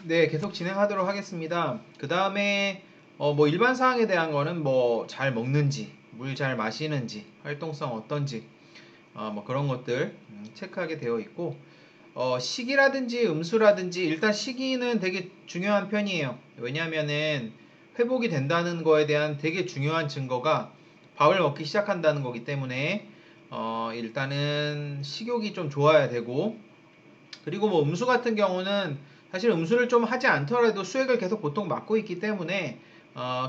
네, 계속 진행하도록 하겠습니다. 그 다음에 뭐 일반 사항에 대한 거는 뭐 잘 먹는지, 물 잘 마시는지, 활동성 어떤지, 뭐 그런 것들 체크하게 되어 있고, 시기라든지 음수라든지 일단 시기는 되게 중요한 편이에요. 왜냐하면은 회복이 된다는 거에 대한 되게 중요한 증거가 밥을 먹기 시작한다는 거기 때문에 일단은 식욕이 좀 좋아야 되고, 그리고 뭐 음수 같은 경우는 사실 음수를 좀 하지 않더라도 수액을 계속 보통 맡고 있기 때문에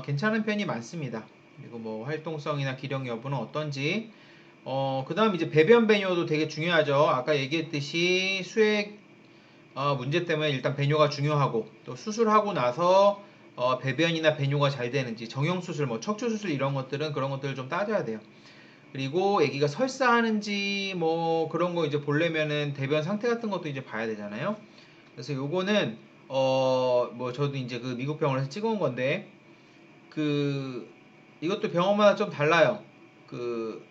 괜찮은 편이 많습니다. 그리고 뭐 활동성이나 기력 여부는 어떤지, 그 다음 이제 배변 배뇨도 되게 중요하죠. 아까 얘기했듯이 수액 문제 때문에 일단 배뇨가 중요하고, 또 수술하고 나서 배변이나 배뇨가 잘 되는지, 정형수술, 뭐 척추수술 이런 것들은 그런 것들을 좀 따져야 돼요. 그리고 애기가 설사하는지 뭐 그런 거 이제 보려면은 대변 상태 같은 것도 이제 봐야 되잖아요. 그래서 요거는 뭐 저도 이제 그 미국 병원에서 찍어온 건데, 그 이것도 병원마다 좀 달라요. 그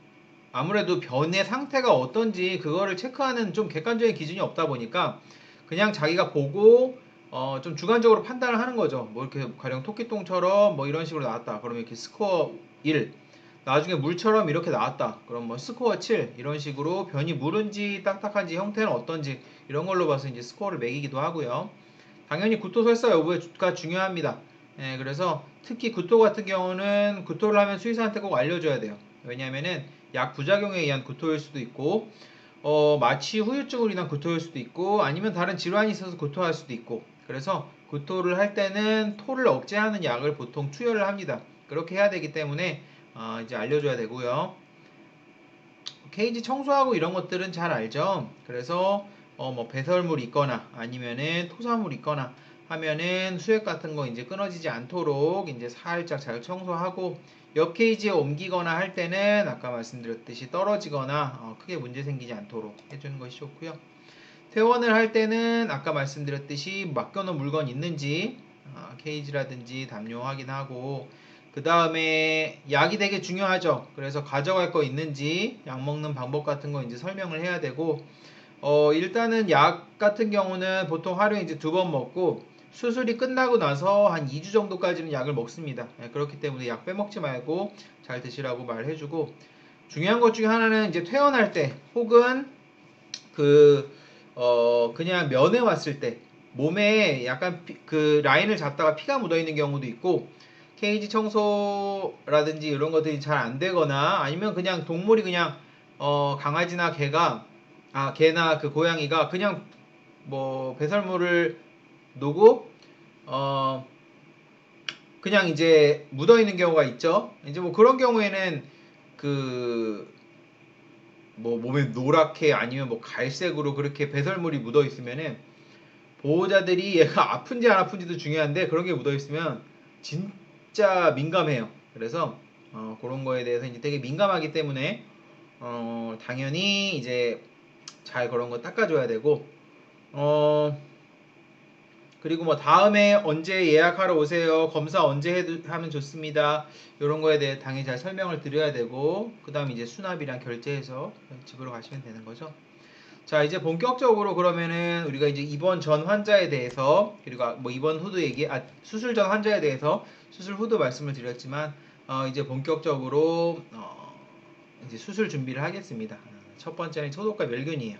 아무래도 변의 상태가 어떤지 그거를 체크하는 좀 객관적인 기준이 없다 보니까 그냥 자기가 보고 좀 주관적으로 판단을 하는 거죠. 뭐 이렇게 가령 토끼똥처럼 뭐 이런 식으로 나왔다. 그러면 이렇게 스코어 1, 나중에 물처럼 이렇게 나왔다. 그럼 뭐 스코어 7 이런 식으로 변이 무른지 딱딱한지 형태는 어떤지 이런 걸로 봐서 이제 스코어를 매기기도 하고요. 당연히 구토 설사 여부가 중요합니다. 예, 그래서 특히 구토 같은 경우는 구토를 하면 수의사한테 꼭 알려줘야 돼요. 왜냐하면은 약 부작용에 의한 구토일 수도 있고, 마취 후유증으로 인한 구토일 수도 있고, 아니면 다른 질환이 있어서 구토할 수도 있고, 그래서 구토를 할 때는 토를 억제하는 약을 보통 투여를 합니다. 그렇게 해야 되기 때문에 이제 알려줘야 되고요. 케이지 청소하고 이런 것들은 잘 알죠. 그래서 뭐 배설물 있거나 아니면은 토사물 있거나 하면은 수액 같은 거 이제 끊어지지 않도록 이제 살짝 잘 청소하고, 옆 케이지에 옮기거나 할 때는 아까 말씀드렸듯이 떨어지거나 크게 문제 생기지 않도록 해주는 것이 좋고요. 퇴원을 할 때는 아까 말씀드렸듯이 맡겨놓은 물건 있는지 케이지라든지 담요 확인하고, 그 다음에 약이 되게 중요하죠. 그래서 가져갈 거 있는지 약 먹는 방법 같은 거 이제 설명을 해야 되고, 일단은 약 같은 경우는 보통 하루에 이제 2번 먹고, 수술이 끝나고 나서 한 2주 정도까지는 약을 먹습니다. 예, 그렇기 때문에 약 빼먹지 말고 잘 드시라고 말해주고, 중요한 것 중에 하나는 이제 퇴원할 때 혹은 그 그냥 면회 왔을 때 몸에 약간 그 라인을 잡다가 피가 묻어 있는 경우도 있고, 케이지 청소라든지 이런 것들이 잘 안 되거나 아니면 그냥 동물이 그냥 강아지나 개나 그 고양이가 그냥 뭐 배설물을 놓고 어 그냥 이제 묻어 있는 경우가 있죠. 이제 뭐 그런 경우에는 그 뭐 몸에 노랗게 아니면 뭐 갈색으로 그렇게 배설물이 묻어 있으면은 보호자들이 얘가 아픈지 안 아픈지도 중요한데, 그런 게 묻어 있으면 진짜 민감해요. 그래서 그런 거에 대해서 이제 되게 민감하기 때문에 당연히 이제 잘 그런 거 닦아줘야 되고, 어 그리고 뭐 다음에 언제 예약하러 오세요, 검사 언제 하면 좋습니다, 이런 거에 대해 당연히 잘 설명을 드려야 되고, 그 다음 이제 수납이랑 결제해서 집으로 가시면 되는 거죠. 자, 이제 본격적으로 그러면은 우리가 이제 입원 전 환자에 대해서, 그리고 뭐 입원 후도 수술 전 환자에 대해서 수술 후도 말씀을 드렸지만, 이제 본격적으로 이제 수술 준비를 하겠습니다. 첫 번째는 소독과 멸균이에요.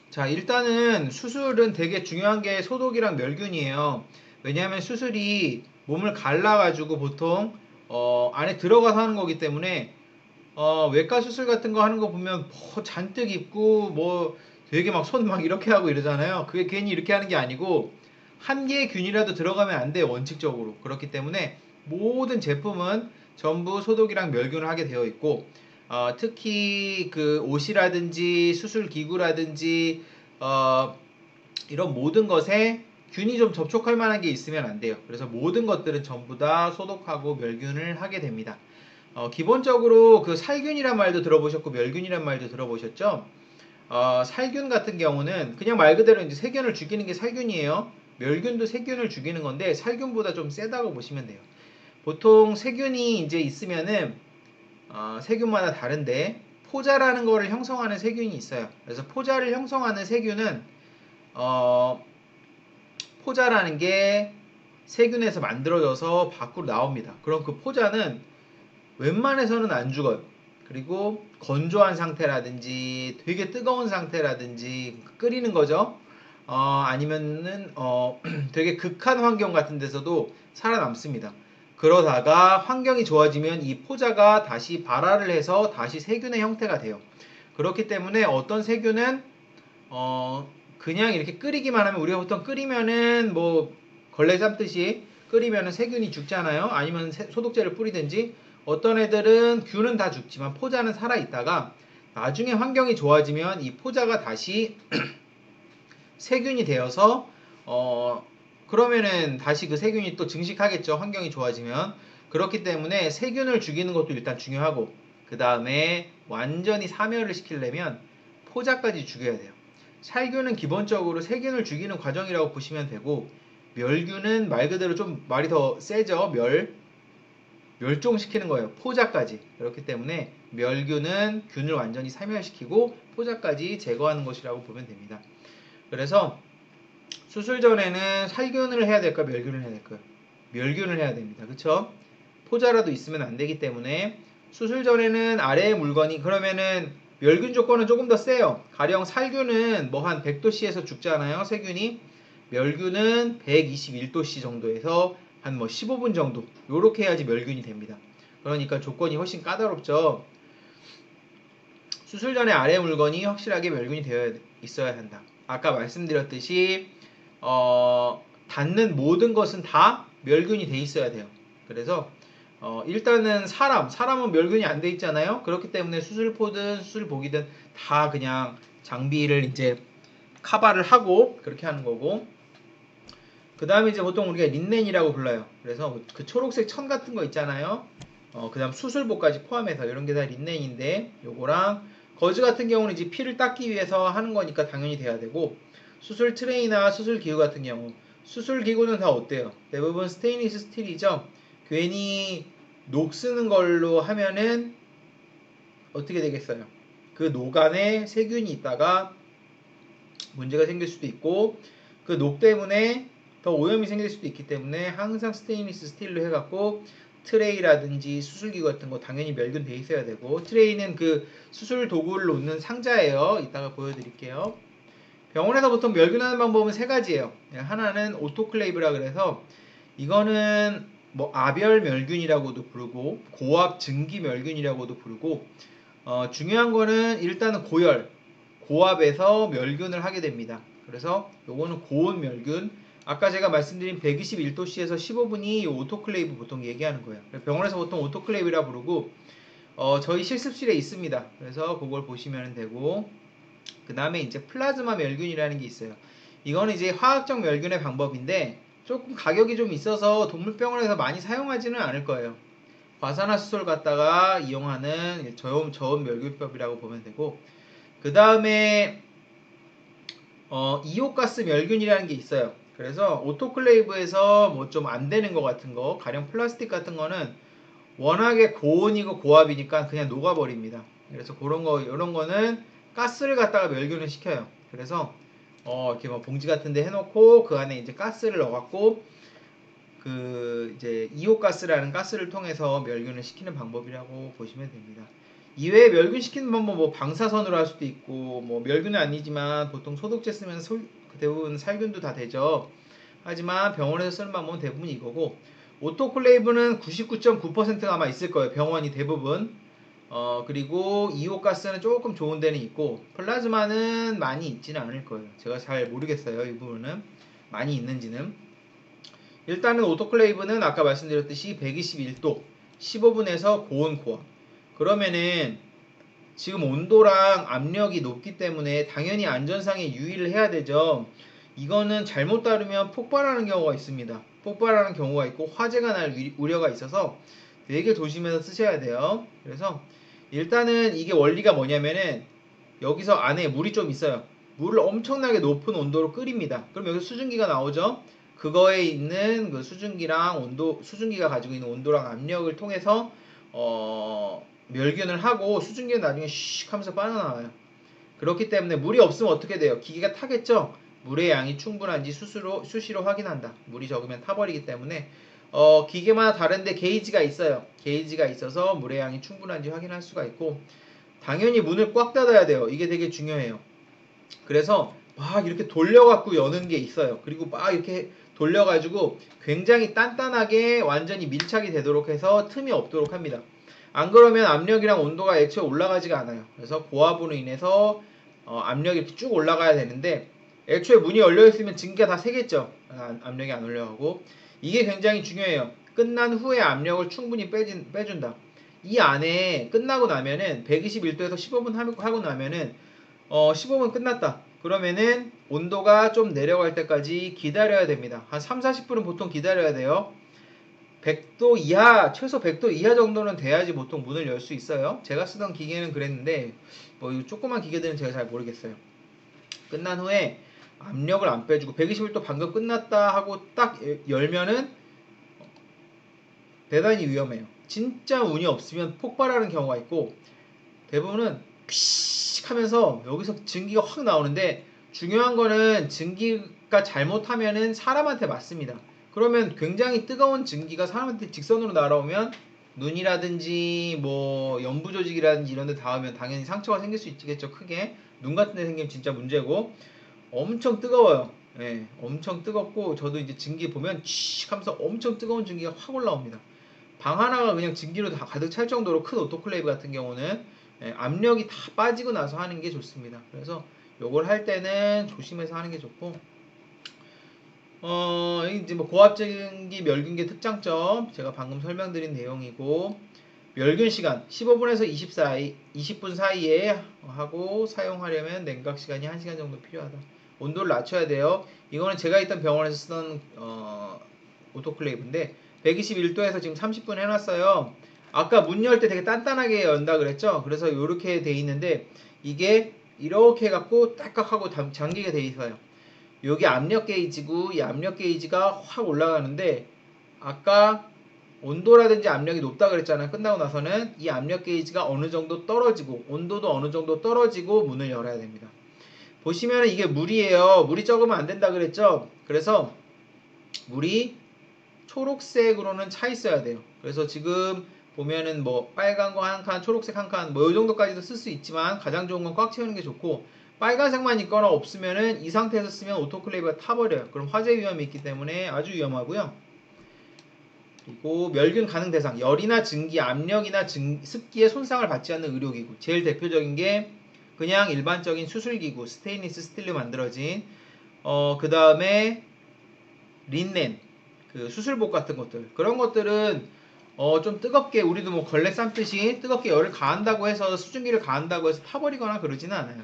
자, 일단은 수술은 되게 중요한 게 소독이랑 멸균이에요. 왜냐하면 수술이 몸을 갈라가지고 보통 안에 들어가서 하는 거기 때문에, 외과 수술 같은 거 하는 거 보면 뭐 잔뜩 입고 뭐 되게 막 손 막 이렇게 하고 이러잖아요. 그게 괜히 이렇게 하는 게 아니고 한 개의 균이라도 들어가면 안 돼요, 원칙적으로. 그렇기 때문에 모든 제품은 전부 소독이랑 멸균을 하게 되어 있고, 특히 그 옷이라든지 수술 기구라든지 이런 모든 것에 균이 좀 접촉할 만한 게 있으면 안 돼요. 그래서 모든 것들은 전부 다 소독하고 멸균을 하게 됩니다. 기본적으로 그 살균이란 말도 들어보셨고 멸균이란 말도 들어보셨죠? 살균 같은 경우는 그냥 말 그대로 이제 세균을 죽이는 게 살균이에요. 멸균도 세균을 죽이는 건데 살균보다 좀 세다고 보시면 돼요. 보통 세균이 이제 있으면은 세균마다 다른데 포자라는 거를 형성하는 세균이 있어요. 그래서 포자를 형성하는 세균은 어, 포자라는 게 세균에서 만들어져서 밖으로 나옵니다. 그럼 그 포자는 웬만해서는 안 죽어요. 그리고 건조한 상태라든지 되게 뜨거운 상태라든지 끓이는 거죠. 아니면은 되게 극한 환경 같은 데서도 살아남습니다. 그러다가 환경이 좋아지면 이 포자가 다시 발화를 해서 다시 세균의 형태가 돼요. 그렇기 때문에 어떤 세균은 그냥 이렇게 끓이기만 하면, 우리가 보통 끓이면은 뭐 걸레 삶듯이 끓이면은 세균이 죽잖아요. 아니면 소독제를 뿌리든지. 어떤 애들은 균은 다 죽지만 포자는 살아 있다가 나중에 환경이 좋아지면 이 포자가 다시 세균이 되어서 그러면은 다시 그 세균이 또 증식하겠죠. 환경이 좋아지면. 그렇기 때문에 세균을 죽이는 것도 일단 중요하고, 그 다음에 완전히 사멸을 시키려면 포자까지 죽여야 돼요. 살균은 기본적으로 세균을 죽이는 과정이라고 보시면 되고, 멸균은 말 그대로 좀 말이 더 세죠. 멸종시키는 거예요. 포자까지. 그렇기 때문에 멸균은 균을 완전히 사멸시키고 포자까지 제거하는 것이라고 보면 됩니다. 그래서 수술 전에는 살균을 해야 될까, 멸균을 해야 될까요? 멸균을 해야 됩니다. 그쵸? 포자라도 있으면 안 되기 때문에 수술 전에는 아래의 물건이, 그러면은 멸균 조건은 조금 더 세요. 가령 살균은 뭐 한 100도씨에서 죽잖아요. 세균이. 멸균은 121도씨 정도에서 한 뭐 15분 정도 요렇게 해야지 멸균이 됩니다. 그러니까 조건이 훨씬 까다롭죠. 수술 전에 아래 물건이 확실하게 멸균이 되어 있어야 한다. 아까 말씀드렸듯이 닿는 모든 것은 다 멸균이 돼 있어야 돼요. 그래서 일단은 사람은 멸균이 안 돼 있잖아요. 그렇기 때문에 수술포든 수술복이든 다 그냥 장비를 이제 카바를 하고 그렇게 하는 거고, 그 다음에 이제 보통 우리가 린넨이라고 불러요. 그래서 그 초록색 천 같은 거 있잖아요. 그 다음 수술복까지 포함해서 이런 게 다 린넨인데, 요거랑 거즈 같은 경우는 이제 피를 닦기 위해서 하는 거니까 당연히 돼야 되고, 수술 트레이나 수술 기구 같은 경우, 수술 기구는 다 어때요? 대부분 스테인리스 스틸이죠. 괜히 녹 쓰는 걸로 하면은 어떻게 되겠어요? 그 녹 안에 세균이 있다가 문제가 생길 수도 있고, 그 녹 때문에 더 오염이 생길 수도 있기 때문에 항상 스테인리스 스틸로 해갖고 트레이라든지 수술기구 같은 거 당연히 멸균돼 있어야 되고, 트레이는 그 수술 도구를 놓는 상자예요. 이따가 보여드릴게요. 병원에서 보통 멸균하는 방법은 세 가지예요. 하나는 오토클레이브라 그래서 이거는 뭐 아별 멸균이라고도 부르고 고압 증기 멸균이라고도 부르고, 중요한 거는 일단은 고압에서 멸균을 하게 됩니다. 그래서 요거는 고온 멸균. 아까 제가 말씀드린 121도씨에서 15분이 오토클레이브 보통 얘기하는 거예요. 병원에서 보통 오토클레이브라 부르고, 저희 실습실에 있습니다. 그래서 그걸 보시면 되고, 그 다음에 이제 플라즈마 멸균이라는 게 있어요. 이거는 이제 화학적 멸균의 방법인데 조금 가격이 좀 있어서 동물병원에서 많이 사용하지는 않을 거예요. 과산화수소를 갖다가 이용하는 저온 멸균법이라고 보면 되고, 그 다음에 이오가스 멸균이라는 게 있어요. 그래서 오토클레이브에서 뭐 좀 안 되는 것 같은 거, 가령 플라스틱 같은 거는 워낙에 고온이고 고압이니까 그냥 녹아버립니다. 그래서 그런 거, 이런 거는 가스를 갖다가 멸균을 시켜요. 그래서 이렇게 뭐 봉지 같은데 해놓고 그 안에 이제 가스를 넣어갖고 그 이제 이오가스라는 가스를 통해서 멸균을 시키는 방법이라고 보시면 됩니다. 이외에 멸균시키는 방법 뭐 방사선으로 할 수도 있고, 뭐 멸균은 아니지만 보통 소독제 쓰면 대부분 살균도 다 되죠. 하지만 병원에서 쓰는 방법은 대부분 이거고, 오토클레이브는 99.9%가 아마 있을 거예요. 병원이 대부분. 그리고 이오가스는 조금 좋은 데는 있고, 플라즈마는 많이 있지는 않을 거예요. 제가 잘 모르겠어요. 이 부분은 많이 있는지는. 일단은 오토클레이브는 아까 말씀드렸듯이 121도 15분에서 고온 고압. 그러면은 지금 온도랑 압력이 높기 때문에 당연히 안전상에 유의를 해야 되죠. 이거는 잘못 다루면 폭발하는 경우가 있습니다. 폭발하는 경우가 있고 화재가 날 우려가 있어서 되게 조심해서 쓰셔야 돼요. 그래서 일단은 이게 원리가 뭐냐면은 여기서 안에 물이 좀 있어요. 물을 엄청나게 높은 온도로 끓입니다. 그럼 여기 수증기가 나오죠. 그거에 있는 그 수증기가 가지고 있는 온도랑 압력을 통해서 멸균을 하고, 수증기는 나중에 슉 하면서 빠져나와요. 그렇기 때문에 물이 없으면 어떻게 돼요? 기계가 타겠죠? 물의 양이 충분한지 수시로 확인한다. 물이 적으면 타버리기 때문에 기계마다 다른데 게이지가 있어요. 게이지가 있어서 물의 양이 충분한지 확인할 수가 있고, 당연히 문을 꽉 닫아야 돼요. 이게 되게 중요해요. 그래서 막 이렇게 돌려갖고 여는 게 있어요. 그리고 막 이렇게 돌려가지고 굉장히 단단하게 완전히 밀착이 되도록 해서 틈이 없도록 합니다. 안 그러면 압력이랑 온도가 애초에 올라가지가 않아요. 그래서 고압으로 인해서 압력이 이렇게 쭉 올라가야 되는데, 애초에 문이 열려있으면 증기가 다 새겠죠. 압력이 안 올라가고. 이게 굉장히 중요해요. 끝난 후에 압력을 충분히 빼준다. 이 안에 끝나고 나면은 121도에서 15분 하고 나면은 15분 끝났다. 그러면은 온도가 좀 내려갈 때까지 기다려야 됩니다. 한 3, 40분은 보통 기다려야 돼요. 100도 이하, 최소 100도 이하 정도는 돼야지 보통 문을 열 수 있어요. 제가 쓰던 기계는 그랬는데, 뭐 이 조그만 기계들은 제가 잘 모르겠어요. 끝난 후에 압력을 안 빼주고 121도 방금 끝났다 하고 딱 열면은 대단히 위험해요. 진짜 운이 없으면 폭발하는 경우가 있고, 대부분은 퀴익 하면서 여기서 증기가 확 나오는데, 중요한 거는 증기가 잘못하면은 사람한테 맞습니다. 그러면 굉장히 뜨거운 증기가 사람한테 직선으로 날아오면 눈이라든지 뭐 연부 조직이라든지 이런 데 닿으면 당연히 상처가 생길 수 있겠죠. 크게 눈 같은 데 생기면 진짜 문제고, 엄청 뜨거워요. 예, 엄청 뜨겁고, 저도 이제 증기 보면 칙 하면서 엄청 뜨거운 증기가 확 올라옵니다. 방 하나가 그냥 증기로 다 가득 찰 정도로 큰 오토클레이브 같은 경우는 압력이 다 빠지고 나서 하는 게 좋습니다. 그래서 요걸 할 때는 조심해서 하는 게 좋고, 이제 뭐 고압증기 멸균기 특장점 제가 방금 설명드린 내용이고, 멸균 시간 15분에서 20분 사이에 하고, 사용하려면 냉각 시간이 1시간 정도 필요하다. 온도를 낮춰야 돼요. 이거는 제가 있던 병원에서 쓰던 오토클레이브인데 121도에서 지금 30분 해놨어요. 아까 문 열 때 되게 단단하게 연다 그랬죠. 그래서 이렇게 돼 있는데, 이게 이렇게 해갖고 딱딱하고 잠기게 돼 있어요. 여기 압력 게이지고, 이 압력 게이지가 확 올라가는데, 아까 온도라든지 압력이 높다 그랬잖아요. 끝나고 나서는 이 압력 게이지가 어느 정도 떨어지고 온도도 어느 정도 떨어지고 문을 열어야 됩니다. 보시면 이게 물이에요. 물이 적으면 안 된다 그랬죠. 그래서 물이 초록색으로는 차 있어야 돼요. 그래서 지금 보면은 뭐 빨간 거 한 칸, 초록색 한 칸, 뭐 이 정도까지도 쓸 수 있지만 가장 좋은 건 꽉 채우는 게 좋고, 빨간색만 있거나 없으면은 이 상태에서 쓰면 오토클레이브가 타버려요. 그럼 화재 위험이 있기 때문에 아주 위험하고요. 그리고 멸균 가능 대상, 열이나 증기, 압력이나 습기에 손상을 받지 않는 의료기구. 제일 대표적인 게 그냥 일반적인 수술기구, 스테인리스 스틸로 만들어진 그 다음에 린넨, 그 수술복 같은 것들, 그런 것들은 좀 뜨겁게, 우리도 뭐 걸레 삶듯이 뜨겁게 열을 가한다고 해서, 수증기를 가한다고 해서 타버리거나 그러지는 않아요.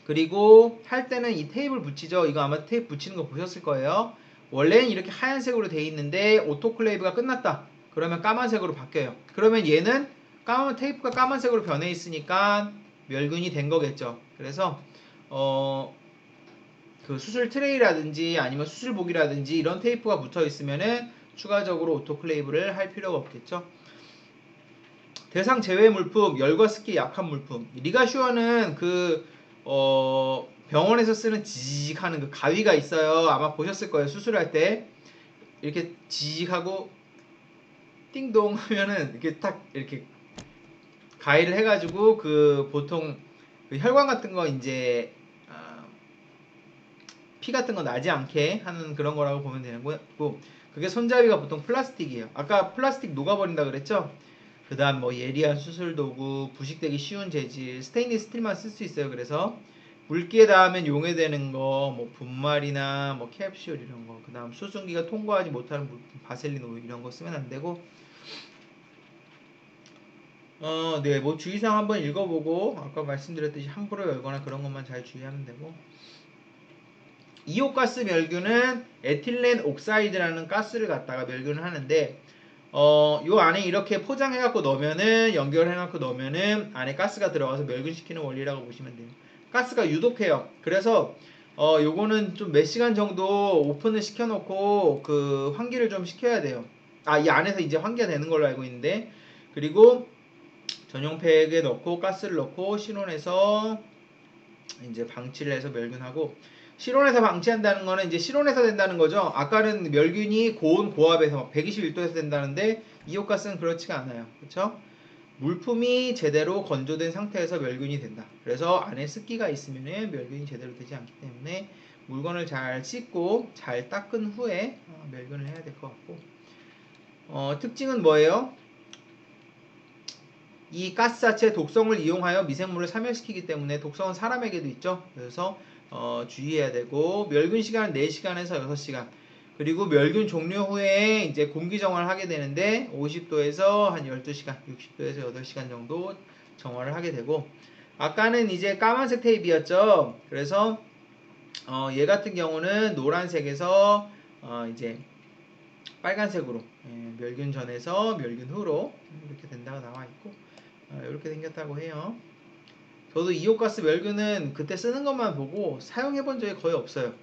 그리고 할 때는 이 테이프를 붙이죠. 이거 아마 테이프 붙이는 거 보셨을 거예요. 원래는 이렇게 하얀색으로 돼 있는데 오토클레이브가 끝났다. 그러면 까만색으로 바뀌어요. 그러면 얘는 테이프가 까만색으로 변해 있으니까 멸균이 된 거겠죠. 그래서 그 수술 트레이라든지 아니면 수술복이라든지 이런 테이프가 붙어 있으면은 추가적으로 오토클레이브를 할 필요가 없겠죠. 대상 제외 물품, 열과 습기에 약한 물품. 리가슈어는 병원에서 쓰는 지직 하는 그 가위가 있어요. 아마 보셨을 거예요. 수술할 때 이렇게 지직하고 띵동 하면은 이렇게 딱 이렇게 가위를 해가지고 그 보통 그 혈관 같은 거 이제 피 같은 거 나지 않게 하는 그런 거라고 보면 되는 거고, 그게 손잡이가 보통 플라스틱이에요. 아까 플라스틱 녹아버린다 그랬죠? 그 다음 뭐 예리한 수술 도구, 부식되기 쉬운 재질, 스테인리스 스틸만 쓸 수 있어요. 그래서 물기에 닿으면 용해되는 거, 뭐 분말이나 뭐 캡슐 이런 거, 그 다음 수증기가 통과하지 못하는 물품, 바셀린 오일 이런 거 쓰면 안 되고, 네, 뭐 주의사항 한번 읽어보고, 아까 말씀드렸듯이 함부로 열거나 그런 것만 잘 주의하면 되고, 이오가스 멸균은 에틸렌 옥사이드라는 가스를 갖다가 멸균을 하는데, 요 안에 이렇게 포장해갖고 넣으면은, 연결해갖고 넣으면은 안에 가스가 들어가서 멸균시키는 원리라고 보시면 돼요. 가스가 유독해요. 그래서 요거는 좀 몇 시간 정도 오픈을 시켜놓고 그 환기를 좀 시켜야 돼요. 이 안에서 이제 환기가 되는 걸로 알고 있는데, 그리고 전용 팩에 넣고 가스를 넣고 신온해서 이제 방치를 해서 멸균하고, 실온에서 방치한다는 거는 이제 실온에서 된다는 거죠. 아까는 멸균이 고온 고압에서 121도에서 된다는데 이오가스는 그렇지가 않아요. 그렇죠? 물품이 제대로 건조된 상태에서 멸균이 된다. 그래서 안에 습기가 있으면 멸균이 제대로 되지 않기 때문에 물건을 잘 씻고 잘 닦은 후에 멸균을 해야 될 것 같고, 특징은 뭐예요? 이 가스 자체의 독성을 이용하여 미생물을 사멸시키기 때문에 독성은 사람에게도 있죠. 그래서 주의해야 되고, 멸균 시간은 4시간에서 6시간. 그리고 멸균 종료 후에 이제 공기 정화를 하게 되는데 50도에서 한 12시간, 60도에서 8시간 정도 정화를 하게 되고, 아까는 이제 까만색 테이프였죠. 그래서 얘 같은 경우는 노란색에서 이제 빨간색으로, 멸균 전에서 멸균 후로 이렇게 된다고 나와 있고, 이렇게 생겼다고 해요. 저도 이오가스 멸균은 그때 쓰는 것만 보고 사용해 본 적이 거의 없어요.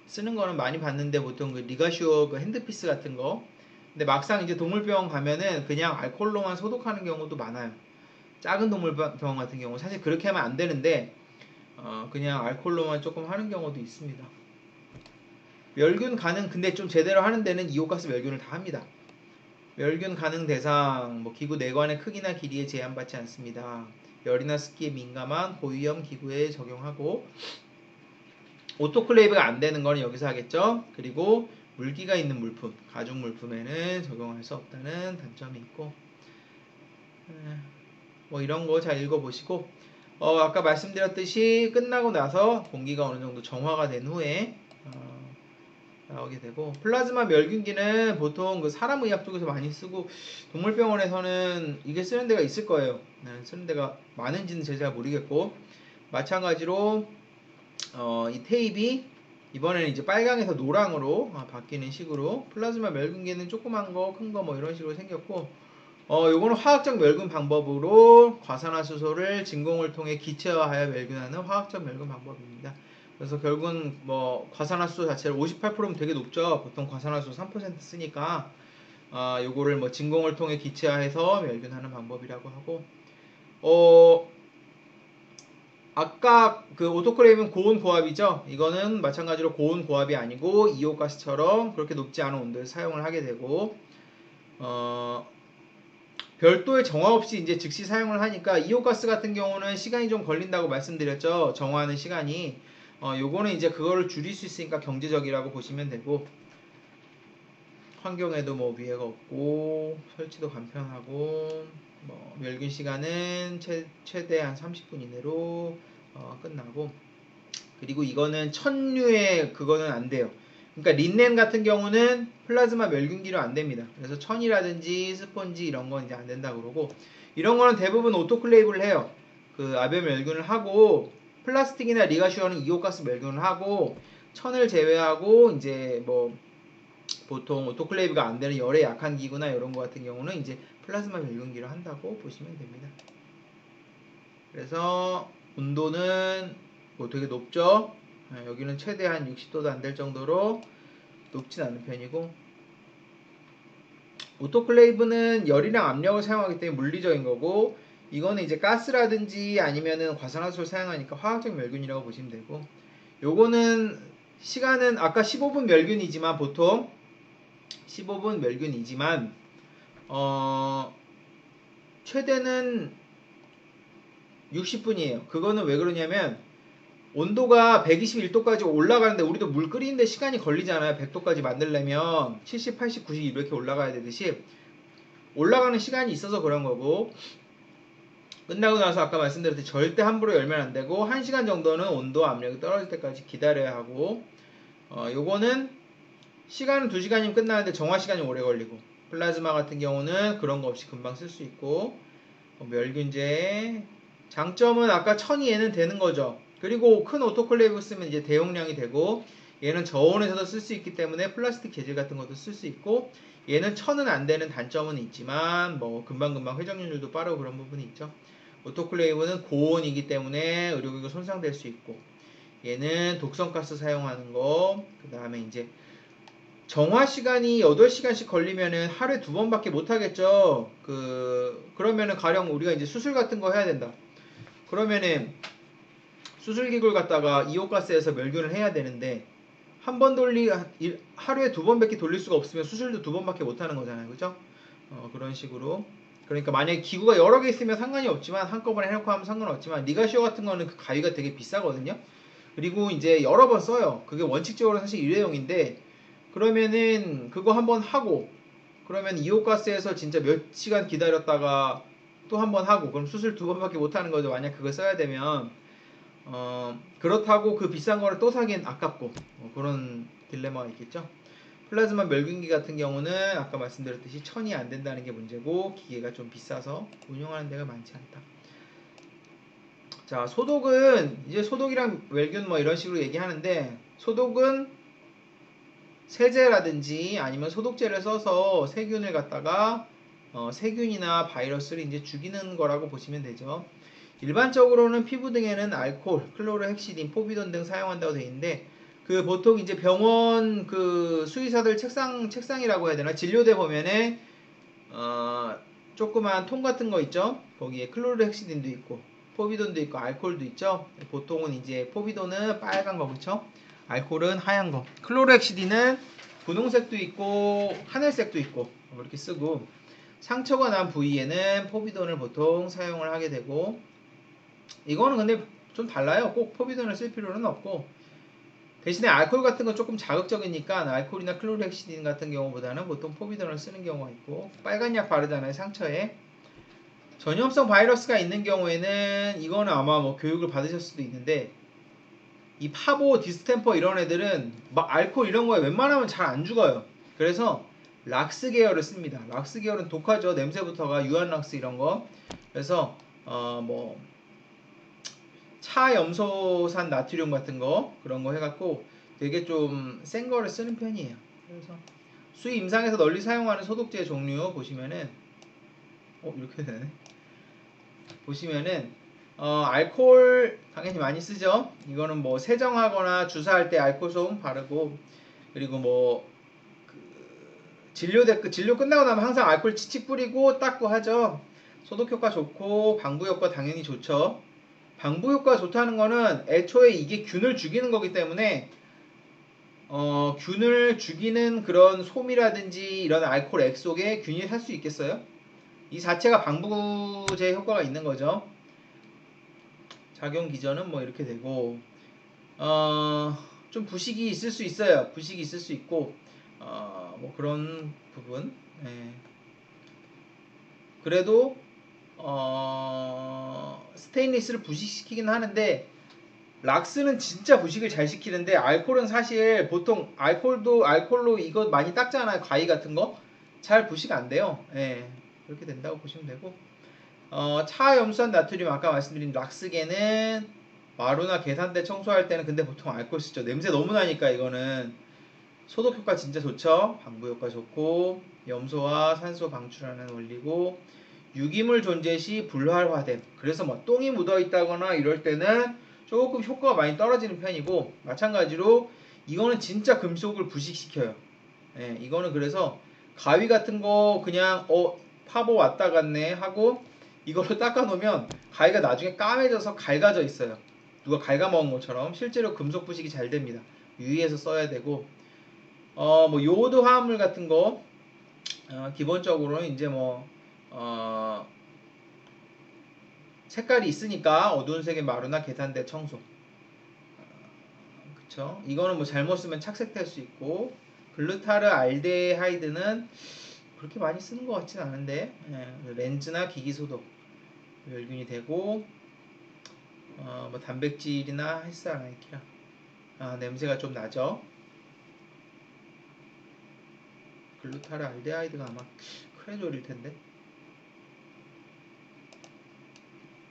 쓰는 거는 많이 봤는데 보통 그 리가슈어 그 핸드피스 같은 거. 근데 막상 이제 동물병원 가면은 그냥 알코올로만 소독하는 경우도 많아요. 작은 동물병원 같은 경우 사실 그렇게 하면 안 되는데 그냥 알코올로만 조금 하는 경우도 있습니다. 멸균 가능, 근데 좀 제대로 하는 데는 이오가스 멸균을 다 합니다. 멸균 가능 대상, 기구 내관의 크기나 길이에 제한받지 않습니다. 열이나 습기에 민감한 고위험 기구에 적용하고, 오토클레이브가 안 되는 건 여기서 하겠죠. 그리고 물기가 있는 물품, 가죽 물품에는 적용할 수 없다는 단점이 있고, 이런 거 잘 읽어보시고, 아까 말씀드렸듯이 끝나고 나서 공기가 어느 정도 정화가 된 후에 나오게 되고, 플라즈마 멸균기는 보통 그 사람의학 쪽에서 많이 쓰고 동물병원에서는 이게 쓰는 데가 있을 거예요. 쓰는 데가 많은지는 제가 잘 모르겠고, 마찬가지로 이 테이프이 이번에는 이제 빨강에서 노랑으로 바뀌는 식으로, 플라즈마 멸균기는 조그만 거, 큰 거 이런 식으로 생겼고, 요거는 화학적 멸균 방법으로 과산화수소를 진공을 통해 기체화하여 멸균하는 화학적 멸균 방법입니다. 그래서 결국은 과산화수소 자체를 58%면 되게 높죠. 보통 과산화수소 3% 쓰니까 요거를 진공을 통해 기체화해서 멸균하는 방법이라고 하고, 아까 그 오토클레이브는 고온 고압이죠. 이거는 마찬가지로 고온 고압이 아니고 이오가스처럼 그렇게 높지 않은 온도에서 사용을 하게 되고, 별도의 정화 없이 이제 즉시 사용을 하니까, 이오가스 같은 경우는 시간이 좀 걸린다고 말씀드렸죠. 정화하는 시간이. 요거는 이제 그거를 줄일 수 있으니까 경제적이라고 보시면 되고, 환경에도 위해가 없고 설치도 간편하고, 멸균 시간은 최대한 30분 이내로 끝나고, 그리고 이거는 천류의 그거는 안 돼요. 그러니까 린넨 같은 경우는 플라즈마 멸균기로 안 됩니다. 그래서 천이라든지 스펀지 이런 건 이제 안 된다 그러고, 이런 거는 대부분 오토클레이브를 해요. 그 아변 멸균을 하고, 플라스틱이나 리가슈어는 이오가스 멸균을 하고, 천을 제외하고 이제 보통 오토클레이브가 안 되는 열에 약한 기구나 이런 거 같은 경우는 이제 플라즈마 멸균기로 한다고 보시면 됩니다. 그래서 온도는 되게 높죠. 여기는 최대한 60도도 안 될 정도로 높진 않은 편이고, 오토클레이브는 열이랑 압력을 사용하기 때문에 물리적인 거고, 이거는 이제 가스라든지 아니면은 과산화수소를 사용하니까 화학적 멸균이라고 보시면 되고, 요거는 시간은 아까 15분 멸균이지만 보통 15분 멸균이지만 최대는 60분이에요. 그거는 왜 그러냐면 온도가 121도까지 올라가는데 우리도 물 끓이는데 시간이 걸리잖아요. 100도까지 만들려면 70, 80, 90 이렇게 올라가야 되듯이 올라가는 시간이 있어서 그런 거고, 끝나고 나서 아까 말씀드렸듯이 절대 함부로 열면 안 되고 1시간 정도는 온도 압력이 떨어질 때까지 기다려야 하고, 요거는 시간은 2시간이면 끝나는데 정화 시간이 오래 걸리고, 플라즈마 같은 경우는 그런 거 없이 금방 쓸 수 있고, 멸균제 장점은 아까 천이 얘는 되는 거죠. 그리고 큰 오토클레이브 쓰면 이제 대용량이 되고, 얘는 저온에서도 쓸 수 있기 때문에 플라스틱 재질 같은 것도 쓸 수 있고, 얘는 천은 안 되는 단점은 있지만 금방금방 회전율도 빠르고 그런 부분이 있죠. 오토클레이브는 고온이기 때문에 의료기구 손상될 수 있고, 얘는 독성가스 사용하는 거, 그 다음에 이제 정화 시간이 8시간씩 걸리면은 하루에 2번밖에 못 하겠죠. 그러면은 가령 우리가 이제 수술 같은 거 해야 된다. 그러면은 수술기구를 갖다가 이오가스에서 멸균을 해야 되는데 한 번 하루에 2번밖에 돌릴 수가 없으면 수술도 2번밖에 못 하는 거잖아요. 그죠? 그런 식으로. 그러니까 만약에 기구가 여러 개 있으면 상관이 없지만 한꺼번에 해놓고 하면 상관없지만 리가시오 같은 거는 그 가위가 되게 비싸거든요. 그리고 이제 여러 번 써요. 그게 원칙적으로 사실 일회용인데 그러면은 그거 한번 하고 그러면 이오가스에서 진짜 몇 시간 기다렸다가 또 한 번 하고 그럼 수술 2번밖에 못 하는 거죠. 만약 그걸 써야 되면 그렇다고 그 비싼 거를 또 사기엔 아깝고 그런 딜레마가 있겠죠. 플라즈마 멸균기 같은 경우는 아까 말씀드렸듯이 천이 안 된다는 게 문제고 기계가 좀 비싸서 운영하는 데가 많지 않다. 자, 소독은 이제 소독이랑 멸균 뭐 이런 식으로 얘기하는데 소독은 세제라든지 아니면 소독제를 써서 세균을 갖다가 세균이나 바이러스를 이제 죽이는 거라고 보시면 되죠. 일반적으로는 피부 등에는 알코올, 클로로헥시딘, 포비돈 등 사용한다고 되어 있는데 그 보통 이제 병원 그 수의사들 책상이라고 해야 되나 진료대 보면은 조그만 통 같은 거 있죠. 거기에 클로로헥시딘도 있고 포비돈도 있고 알코올도 있죠. 보통은 이제 포비돈은 빨간 거 그렇죠. 알코올은 하얀 거. 클로로헥시딘은 분홍색도 있고 하늘색도 있고 그렇게 쓰고 상처가 난 부위에는 포비돈을 보통 사용을 하게 되고 이거는 근데 좀 달라요. 꼭 포비돈을 쓸 필요는 없고 대신에 알코올 같은 건 조금 자극적이니까 알코올이나 클로로헥시딘 같은 경우보다는 보통 포비돈을 쓰는 경우가 있고 빨간 약 바르잖아요. 상처에 전염성 바이러스가 있는 경우에는 이거는 아마 뭐 교육을 받으실 수도 있는데 이 파보, 디스템퍼 이런 애들은 막 알코올 이런 거에 웬만하면 잘 안 죽어요. 그래서 락스 계열을 씁니다. 락스 계열은 독하죠. 냄새부터가 유한락스 이런 거. 그래서 뭐 차염소산 나트륨 같은 거 그런 거 해갖고 되게 좀 센 거를 쓰는 편이에요. 그래서 수의 임상에서 널리 사용하는 소독제 종류 보시면은 이렇게 되네. 보시면은 알코올 당연히 많이 쓰죠. 이거는 뭐 세정하거나 주사할 때 알코올 소금 바르고 그리고 뭐 진료 끝나고 나면 항상 알코올 치치 뿌리고 닦고 하죠. 소독 효과 좋고 방부 효과 당연히 좋죠. 방부 효과 좋다는 거는 애초에 이게 균을 죽이는 거기 때문에 균을 죽이는 그런 솜이라든지 이런 알코올 액 속에 균이 살 수 있겠어요? 이 자체가 방부제 효과가 있는 거죠. 작용 기전은 뭐 이렇게 되고 좀 부식이 있을 수 있어요. 부식이 있을 수 있고 뭐 그런 부분. 예. 그래도 스테인리스를 부식시키긴 하는데 락스는 진짜 부식을 잘 시키는데 알코올은 사실 보통 알코올로 이거 많이 닦잖아요. 가위 같은 거 잘 부식 안 돼요. 예. 그렇게 된다고 보시면 되고 차염수한 나트륨 아까 말씀드린 락스계는 마루나 계산대 청소할 때는 근데 보통 알코올 쓰죠. 냄새 너무 나니까 이거는 소독 효과 진짜 좋죠. 방부 효과 좋고 염소와 산소 방출하는 원리고 유기물 존재 시 불활화됨. 그래서 뭐 똥이 묻어 있다거나 이럴 때는 조금 효과가 많이 떨어지는 편이고 마찬가지로 이거는 진짜 금속을 부식시켜요. 예, 이거는 그래서 가위 같은 거 그냥 파보 왔다 갔네 하고 이걸로 닦아 놓으면 가위가 나중에 까매져서 갈가져 있어요. 누가 갉아먹은 것처럼 실제로 금속 부식이 잘 됩니다. 유의해서 써야 되고 뭐 요오드 화합물 같은 거 기본적으로는 이제 뭐 색깔이 있으니까 어두운 색의 마루나 계산대 청소 그쵸? 이거는 뭐 잘못 쓰면 착색될 수 있고 글루타르 알데하이드는 그렇게 많이 쓰는 것 같진 않은데 렌즈나 기기 소독 멸균이 되고 뭐 단백질이나 헬스아나이키라 냄새가 좀 나죠. 글루타르 알데하이드가 아마 크레졸일 텐데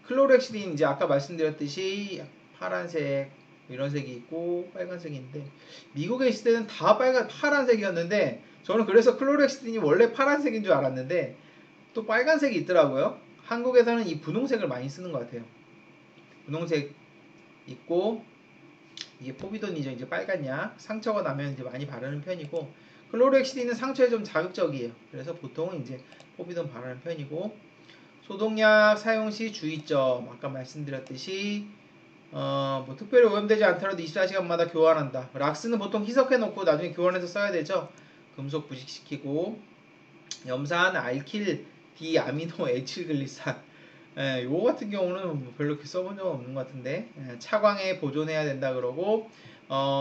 클로렉시딘 이제 아까 말씀드렸듯이 파란색 이런 색이 있고 빨간색인데 미국에 있을 때는 다 파란색이었는데 저는 그래서 클로렉시딘이 원래 파란색인 줄 알았는데 또 빨간색이 있더라고요. 한국에서는 이 분홍색을 많이 쓰는 것 같아요. 분홍색 있고 이게 포비돈이죠. 이제 빨간 약 상처가 나면 이제 많이 바르는 편이고 클로렉시딘은 상처에 좀 자극적이에요. 그래서 보통은 이제 포비돈 바르는 편이고 소독약 사용 시 주의점 아까 말씀드렸듯이 뭐 특별히 오염되지 않더라도 24시간마다 교환한다. 락스는 보통 희석해 놓고 나중에 교환해서 써야 되죠. 금속 부식시키고 염산, 알킬, 디아미노 에틸글리산. 요거 같은 경우는 뭐 별로 이렇게 써본 적은 없는 것 같은데, 차광에 보존해야 된다 그러고,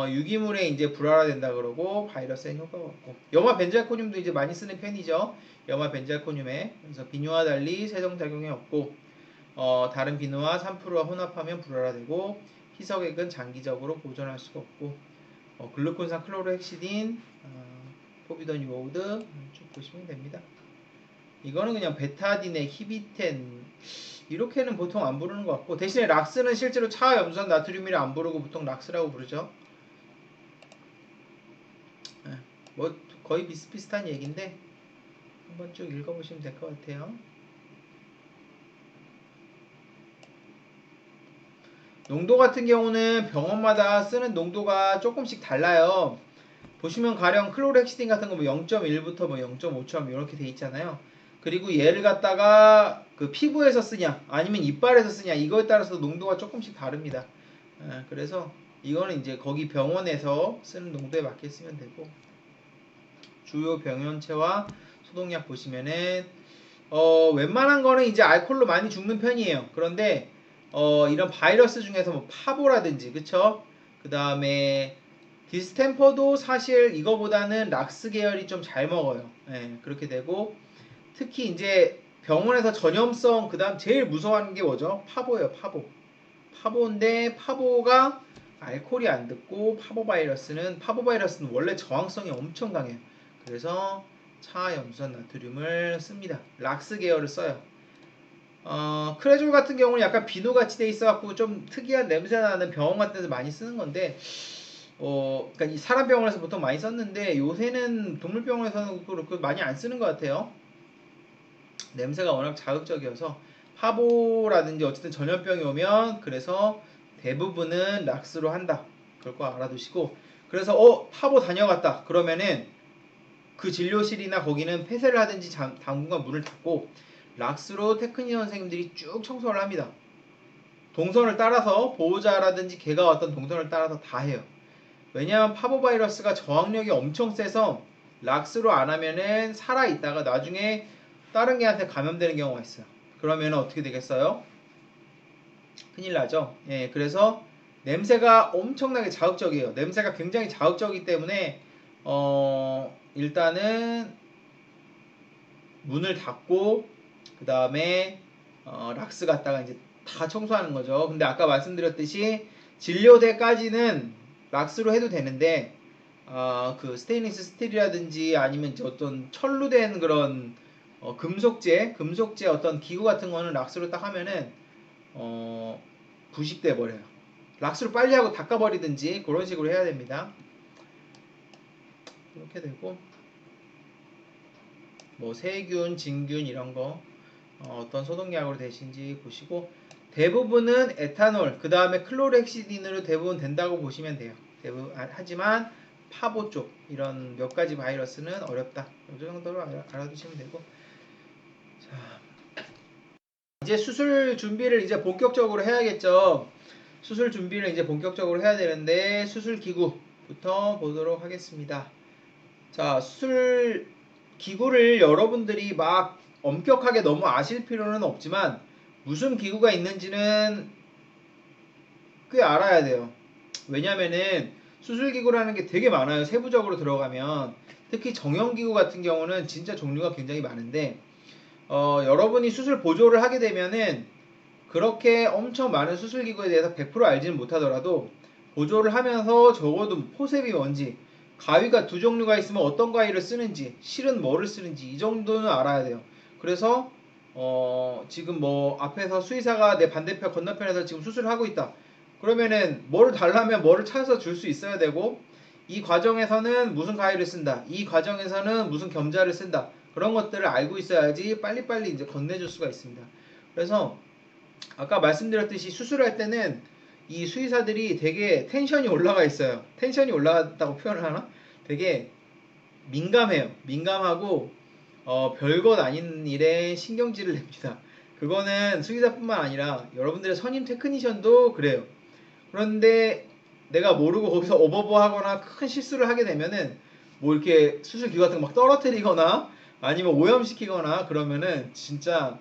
유기물에 이제 불활화된다 그러고, 바이러스엔 효과가 없고, 염화 벤잘코늄도 이제 많이 쓰는 편이죠. 염화 벤잘코늄에. 그래서 비누와 달리 세정작용이 없고, 다른 비누와 3%와 혼합하면 불활화되고, 희석액은 장기적으로 보존할 수가 없고, 글루콘산 클로로헥시딘, 포비돈 유오드 쭉 보시면 됩니다. 이거는 그냥 베타딘에 히비텐 이렇게는 보통 안 부르는 것 같고, 대신에 락스는 실제로 차염수산 나트륨이라 안 부르고 보통 락스라고 부르죠. 뭐 거의 비슷비슷한 얘기인데 한번 쭉 읽어보시면 될 것 같아요. 농도 같은 경우는 병원마다 쓰는 농도가 조금씩 달라요. 보시면 가령 클로렉시딘 같은 거 뭐 0.1부터 뭐 0.5처럼 이렇게 돼 있잖아요. 그리고 얘를 갖다가 그 피부에서 쓰냐 아니면 이빨에서 쓰냐 이거에 따라서 농도가 조금씩 다릅니다. 그래서 이거는 이제 거기 병원에서 쓰는 농도에 맞게 쓰면 되고, 주요 병원체와 소독약 보시면은 웬만한 거는 이제 알코올로 많이 죽는 편이에요. 그런데 이런 바이러스 중에서 뭐 파보라든지 그쵸? 그 다음에 디스템퍼도 사실 이거보다는 락스 계열이 좀 잘 먹어요. 그렇게 되고, 특히 이제 병원에서 전염성, 그 다음 제일 무서워하는 게 뭐죠? 파보예요, 파보. 파보인데, 파보가 알코올이 안 듣고, 파보 바이러스는 원래 저항성이 엄청 강해요. 그래서 차염수산 나트륨을 씁니다. 락스 계열을 써요. 크레졸 같은 경우는 약간 비누같이 돼 있어갖고 좀 특이한 냄새 나는 병원 같은 데서 많이 쓰는 건데, 그러니까 이 사람 병원에서 보통 많이 썼는데 요새는 동물병원에서는 그렇게 많이 안 쓰는 것 같아요. 냄새가 워낙 자극적이어서. 파보라든지 어쨌든 전염병이 오면 그래서 대부분은 락스로 한다. 그걸 꼭 알아두시고, 그래서 파보 다녀갔다 그러면은 그 진료실이나 거기는 폐쇄를 하든지 당분간 문을 닫고 락스로 테크니션 선생님들이 쭉 청소를 합니다. 동선을 따라서 보호자라든지 개가 왔던 동선을 따라서 다 해요. 왜냐하면 파보바이러스가 저항력이 엄청 세서 락스로 안 하면은 살아있다가 나중에 다른 개한테 감염되는 경우가 있어요. 그러면 어떻게 되겠어요? 큰일 나죠. 그래서 냄새가 엄청나게 자극적이에요. 냄새가 굉장히 자극적이기 때문에 일단은 문을 닫고 그 다음에 락스 갖다가 이제 다 청소하는 거죠. 근데 아까 말씀드렸듯이 진료대까지는 락스로 해도 되는데, 그 스테인리스 스틸이라든지 아니면 어떤 철로 된 그런 금속재 어떤 기구 같은 거는 락스로 딱 하면은 부식돼 버려요. 락스로 빨리 하고 닦아버리든지 그런 식으로 해야 됩니다. 이렇게 되고, 뭐 세균, 진균 이런 거 어떤 소독약으로 되신지 보시고, 대부분은 에탄올, 그 다음에 클로렉시딘으로 대부분 된다고 보시면 돼요. 하지만 파보 쪽 이런 몇 가지 바이러스는 어렵다. 이 정도로 알아두시면 되고, 자, 이제 수술 준비를 이제 본격적으로 해야겠죠. 수술 준비를 이제 본격적으로 해야 되는데 수술 기구부터 보도록 하겠습니다. 자, 수술 기구를 여러분들이 막 엄격하게 너무 아실 필요는 없지만 무슨 기구가 있는지는 꽤 알아야 돼요. 왜냐면은 수술기구라는 게 되게 많아요. 세부적으로 들어가면. 특히 정형기구 같은 경우는 진짜 종류가 굉장히 많은데, 여러분이 수술 보조를 하게 되면은 그렇게 엄청 많은 수술기구에 대해서 100% 알지는 못하더라도 보조를 하면서 적어도 포셉이 뭔지, 가위가 두 종류가 있으면 어떤 가위를 쓰는지, 실은 뭐를 쓰는지 이 정도는 알아야 돼요. 그래서 지금 뭐 앞에서 수의사가 내 반대편 건너편에서 지금 수술을 하고 있다. 그러면은 뭐를 달라면 뭐를 찾아서 줄 수 있어야 되고, 이 과정에서는 무슨 가위를 쓴다. 이 과정에서는 무슨 겸자를 쓴다. 그런 것들을 알고 있어야지 빨리빨리 이제 건네줄 수가 있습니다. 그래서 아까 말씀드렸듯이 수술할 때는 이 수의사들이 되게 텐션이 올라가 있어요. 텐션이 올라갔다고 표현을 하나? 되게 민감해요. 민감하고 별것 아닌 일에 신경질을 냅니다. 그거는 수의사뿐만 아니라 여러분들의 선임 테크니션도 그래요. 그런데 내가 모르고 거기서 오버보하거나 큰 실수를 하게 되면은 뭐 이렇게 수술기구 같은 거 막 떨어뜨리거나 아니면 오염시키거나 그러면은 진짜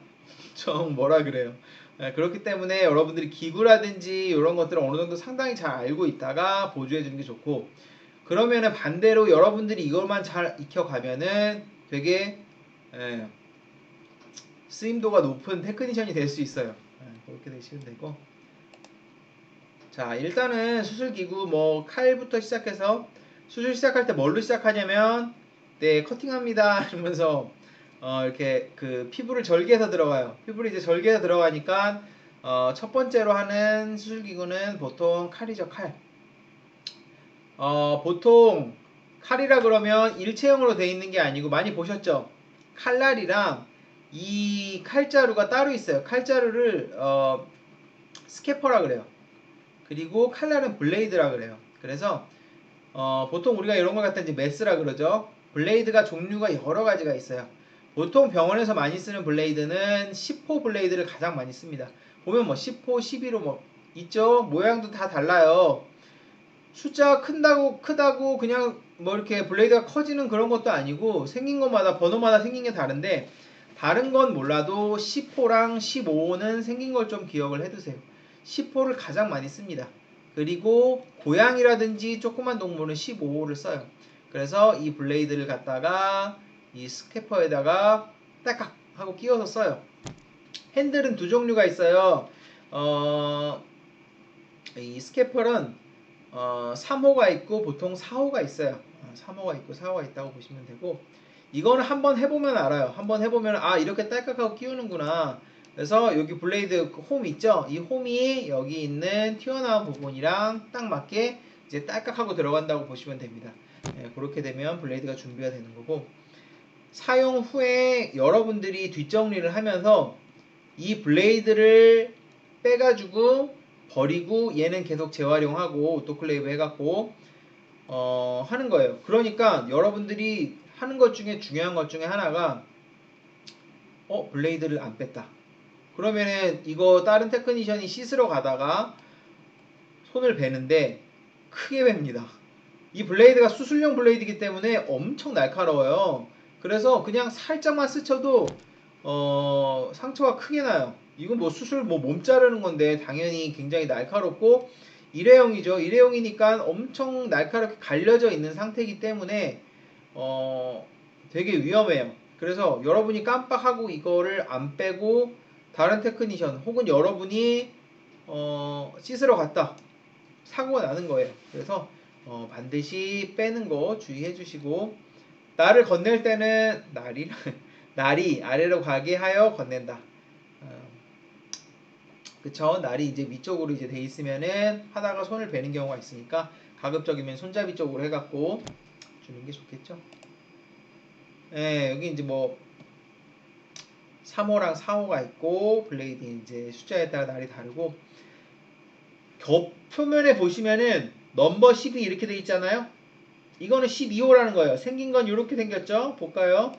좀 뭐라 그래요. 그렇기 때문에 여러분들이 기구라든지 이런 것들을 어느 정도 상당히 잘 알고 있다가 보조해 주는 게 좋고, 그러면은 반대로 여러분들이 이것만 잘 익혀가면은 되게 예, 쓰임도가 높은 테크니션이 될 수 있어요. 그렇게 되시면 되고, 자 일단은 수술기구 뭐 칼부터 시작해서 수술 시작할 때 뭘로 시작하냐면 네 커팅합니다 이러면서 이렇게 그 피부를 절개해서 들어가요. 피부를 이제 절개해서 들어가니까 첫 번째로 하는 수술기구는 보통 칼이죠. 칼. 보통 칼이라 그러면 일체형으로 되어 있는 게 아니고 많이 보셨죠? 칼날이랑 이 칼자루가 따로 있어요. 칼자루를 스캐퍼라 그래요. 그리고 칼날은 블레이드라 그래요. 그래서 보통 우리가 이런 걸 갖다 이제 메스라 그러죠. 블레이드가 종류가 여러 가지가 있어요. 보통 병원에서 많이 쓰는 블레이드는 10호 블레이드를 가장 많이 씁니다. 보면 뭐 10호, 11호 뭐 있죠. 모양도 다 달라요. 숫자가 큰다고 크다고 그냥 뭐 이렇게 블레이드가 커지는 그런 것도 아니고 생긴 것마다 번호마다 생긴 게 다른데, 다른 건 몰라도 10호랑 15호는 생긴 걸 좀 기억을 해두세요. 10호를 가장 많이 씁니다. 그리고 고양이라든지 조그만 동물은 15호를 써요. 그래서 이 블레이드를 갖다가 이 스캐퍼에다가 딱딱 하고 끼워서 써요. 핸들은 두 종류가 있어요. 이 스캐퍼는 3호가 있고 보통 4호가 있어요. 3호가 있고 4호가 있다고 보시면 되고, 이거는 한번 해보면 알아요. 한번 해보면 이렇게 딸깍하고 끼우는구나. 그래서 여기 블레이드 홈 있죠? 이 홈이 여기 있는 튀어나온 부분이랑 딱 맞게 이제 딸깍하고 들어간다고 보시면 됩니다. 그렇게 되면 블레이드가 준비가 되는 거고, 사용 후에 여러분들이 뒷정리를 하면서 이 블레이드를 빼가지고 버리고 얘는 계속 재활용하고 오토클레이브 해갖고 하는 거예요. 그러니까 여러분들이 하는 것 중에 중요한 것 중에 하나가 블레이드를 안 뺐다. 그러면은 이거 다른 테크니션이 씻으러 가다가 손을 베는데 크게 뱁니다. 이 블레이드가 수술용 블레이드이기 때문에 엄청 날카로워요. 그래서 그냥 살짝만 스쳐도 상처가 크게 나요. 이건 뭐 수술 뭐 몸 자르는 건데 당연히 굉장히 날카롭고 일회용이죠. 일회용이니까 엄청 날카롭게 갈려져 있는 상태이기 때문에 되게 위험해요. 그래서 여러분이 깜빡하고 이거를 안 빼고 다른 테크니션 혹은 여러분이 씻으러 갔다 사고가 나는 거예요. 그래서 반드시 빼는 거 주의해 주시고, 날을 건넬 때는 날이 아래로 가게 하여 건넨다. 그쵸? 날이 이제 위쪽으로 이제 돼 있으면은 하다가 손을 베는 경우가 있으니까 가급적이면 손잡이 쪽으로 해갖고 주는 게 좋겠죠? 여기 이제 뭐 3호랑 4호가 있고 블레이드 이제 숫자에 따라 날이 다르고, 겹 표면에 보시면은 넘버 12 이렇게 돼 있잖아요. 이거는 12호라는 거예요. 생긴 건 이렇게 생겼죠? 볼까요?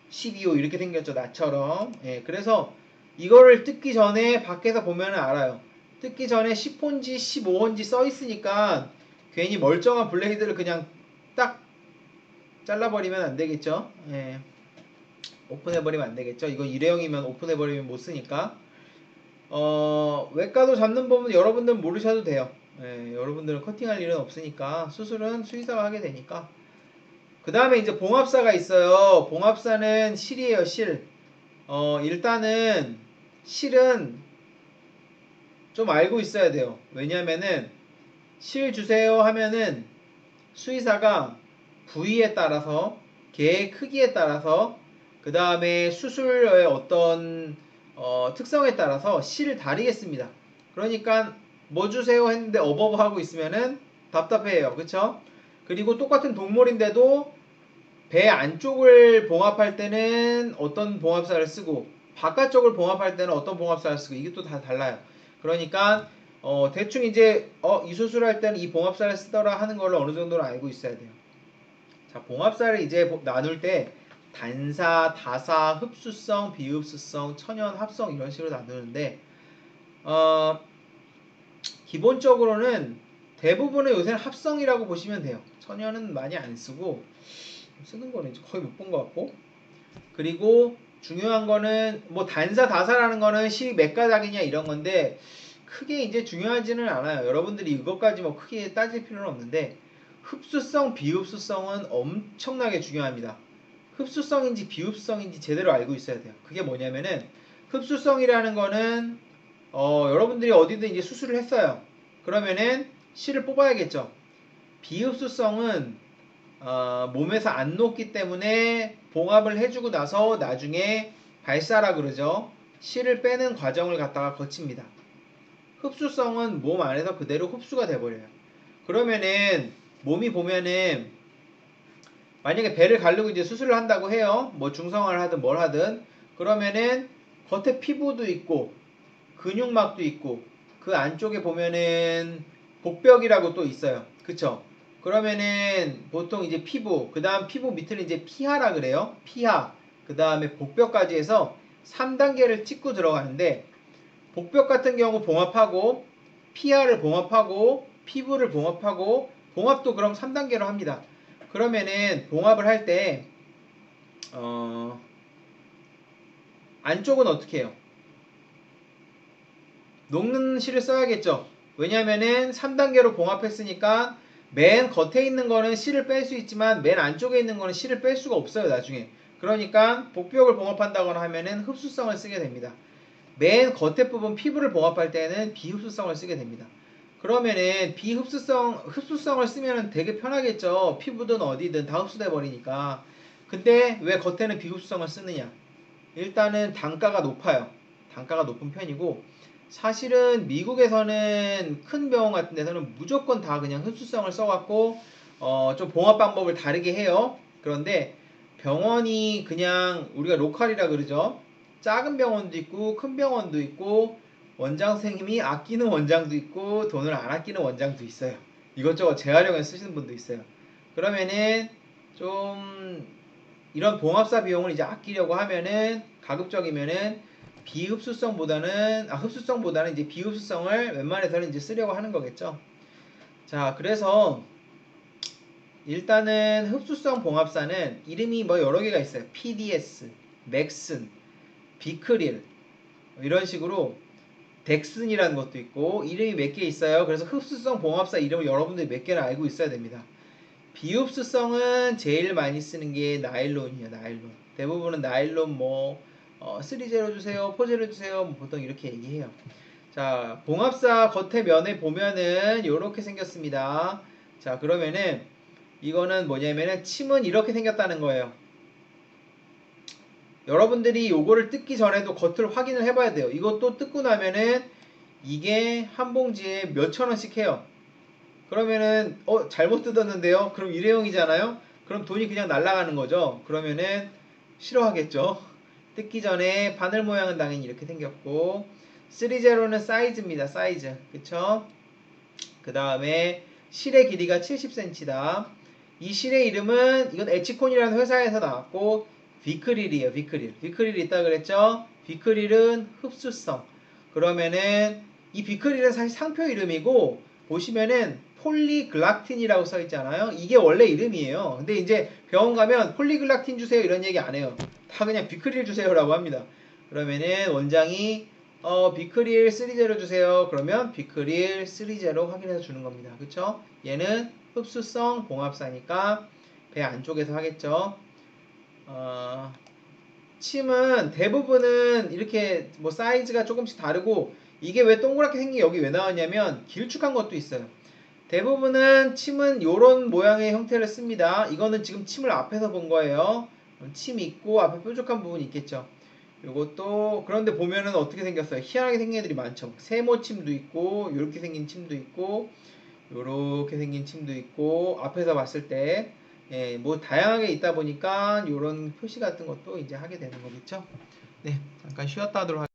12호 이렇게 생겼죠. 나처럼. 그래서 이거를 뜯기 전에 밖에서 보면 알아요. 뜯기 전에 10호인지 15호인지 써 있으니까 괜히 멀쩡한 블레이드를 그냥 딱 잘라버리면 안 되겠죠. 오픈해버리면 안 되겠죠. 이거 일회용이면 오픈해버리면 못 쓰니까. 외과도 잡는 법은 여러분들은 모르셔도 돼요. 여러분들은 커팅할 일은 없으니까 수술은 수의사가 하게 되니까. 그 다음에 이제 봉합사가 있어요. 봉합사는 실이에요, 실. 일단은 실은 좀 알고 있어야 돼요. 왜냐면은 실 주세요 하면은 수의사가 부위에 따라서 개의 크기에 따라서 그 다음에 수술의 어떤 특성에 따라서 실을 다르겠습니다. 그러니까 뭐 주세요 했는데 어버버 하고 있으면은 답답해요. 그쵸? 그리고 똑같은 동물인데도 배 안쪽을 봉합할 때는 어떤 봉합사를 쓰고 바깥쪽을 봉합할 때는 어떤 봉합사를 쓰고 이게 또 다 달라요. 그러니까 대충 이제 이 수술할 때는 이 봉합사를 쓰더라 하는 걸로 어느 정도는 알고 있어야 돼요. 자, 봉합사를 이제 나눌 때 단사, 다사, 흡수성, 비흡수성, 천연, 합성 이런 식으로 나누는데 기본적으로는 대부분은 요새는 합성이라고 보시면 돼요. 천연은 많이 안 쓰고 쓰는 거는 이제 거의 못 본 것 같고. 그리고 중요한 거는 뭐 단사 다사라는 거는 실이 몇 가닥이냐 이런 건데 크게 이제 중요하지는 않아요. 여러분들이 이것까지 뭐 크게 따질 필요는 없는데 흡수성, 비흡수성은 엄청나게 중요합니다. 흡수성인지 비흡수성인지 제대로 알고 있어야 돼요. 그게 뭐냐면은 흡수성이라는 거는 여러분들이 어디든 이제 수술을 했어요. 그러면은 실을 뽑아야겠죠. 비흡수성은 몸에서 안 녹기 때문에 봉합을 해주고 나서 나중에 발사라 그러죠. 실을 빼는 과정을 갖다가 거칩니다. 흡수성은 몸 안에서 그대로 흡수가 돼버려요. 그러면은 몸이 보면은 만약에 배를 가르고 이제 수술을 한다고 해요. 뭐 중성화를 하든 뭘 하든 그러면은 겉에 피부도 있고 근육막도 있고 그 안쪽에 보면은 복벽이라고 또 있어요. 그쵸? 그러면은 보통 이제 피부, 그 다음 피부 밑을 이제 피하라 그래요. 피하, 그 다음에 복벽까지 해서 3단계를 찍고 들어가는데 복벽 같은 경우 봉합하고 피하를 봉합하고 피부를 봉합하고 봉합도 그럼 3단계로 합니다. 그러면은 봉합을 할 때 안쪽은 어떻게 해요? 녹는 실을 써야겠죠. 왜냐면은 3단계로 봉합했으니까 맨 겉에 있는 거는 실을 뺄 수 있지만 맨 안쪽에 있는 거는 실을 뺄 수가 없어요 나중에. 그러니까 복벽을 봉합한다거나 하면은 흡수성을 쓰게 됩니다. 맨 겉에 부분 피부를 봉합할 때는 비흡수성을 쓰게 됩니다. 그러면은 흡수성을 쓰면은 되게 편하겠죠. 피부든 어디든 다 흡수돼 버리니까. 근데 왜 겉에는 비흡수성을 쓰느냐? 일단은 단가가 높아요. 단가가 높은 편이고 사실은 미국에서는 큰 병원 같은 데서는 무조건 다 그냥 흡수성을 써갖고 좀 봉합 방법을 다르게 해요. 그런데 병원이 그냥 우리가 로컬이라 그러죠. 작은 병원도 있고 큰 병원도 있고 원장 선생님이 아끼는 원장도 있고 돈을 안 아끼는 원장도 있어요. 이것저것 재활용해 쓰시는 분도 있어요. 그러면은 좀 이런 봉합사 비용을 이제 아끼려고 하면은 가급적이면은 흡수성보다는 이제 비흡수성을 웬만해서는 이제 쓰려고 하는 거겠죠. 자, 그래서 일단은 흡수성 봉합사는 이름이 뭐 여러 개가 있어요. PDS, 맥슨, 비크릴 이런 식으로 덱슨이라는 것도 있고 이름이 몇 개 있어요. 그래서 흡수성 봉합사 이름을 여러분들이 몇 개를 알고 있어야 됩니다. 비흡수성은 제일 많이 쓰는 게 나일론이에요. 나일론. 대부분은 나일론 뭐 3제로 주세요, 4제로 주세요. 뭐 보통 이렇게 얘기해요. 자, 봉합사 겉에 면에 보면은 이렇게 생겼습니다. 자, 그러면은 이거는 뭐냐면은 침은 이렇게 생겼다는 거예요. 여러분들이 요거를 뜯기 전에도 겉을 확인을 해봐야 돼요. 이것도 뜯고 나면은 이게 한 봉지에 몇천 원씩 해요. 그러면은 잘못 뜯었는데요. 그럼 일회용이잖아요. 그럼 돈이 그냥 날아가는 거죠. 그러면은 싫어하겠죠. 뜯기 전에 바늘 모양은 당연히 이렇게 생겼고 3제로는 사이즈입니다. 사이즈. 그쵸? 그 다음에 실의 길이가 70cm다. 이 실의 이름은 이건 에치콘이라는 회사에서 나왔고 비크릴이에요. 비크릴. 비크릴 있다 그랬죠? 비크릴은 흡수성. 그러면은 이 비크릴은 사실 상표 이름이고 보시면은 폴리글락틴이라고 써 있잖아요. 이게 원래 이름이에요. 근데 이제 병원 가면 폴리글락틴 주세요 이런 얘기 안 해요. 다 그냥 비크릴 주세요라고 합니다. 그러면은 원장이 비크릴 3제로 주세요. 그러면 비크릴 3제로 확인해서 주는 겁니다. 그쵸? 얘는 흡수성 봉합사니까 배 안쪽에서 하겠죠. 침은 대부분은 이렇게 뭐 사이즈가 조금씩 다르고 이게 왜 동그랗게 생긴 게 여기 왜 나왔냐면 길쭉한 것도 있어요. 대부분은 침은 요런 모양의 형태를 씁니다. 이거는 지금 침을 앞에서 본 거예요. 침이 있고 앞에 뾰족한 부분이 있겠죠. 요것도 그런데 보면은 어떻게 생겼어요? 희한하게 생긴 애들이 많죠. 세모침도 있고 요렇게 생긴 침도 있고 요렇게 생긴 침도 있고 앞에서 봤을 때 뭐 다양하게 있다 보니까 요런 표시 같은 것도 이제 하게 되는 거겠죠. 네, 잠깐 쉬었다 하도록 하겠습니다.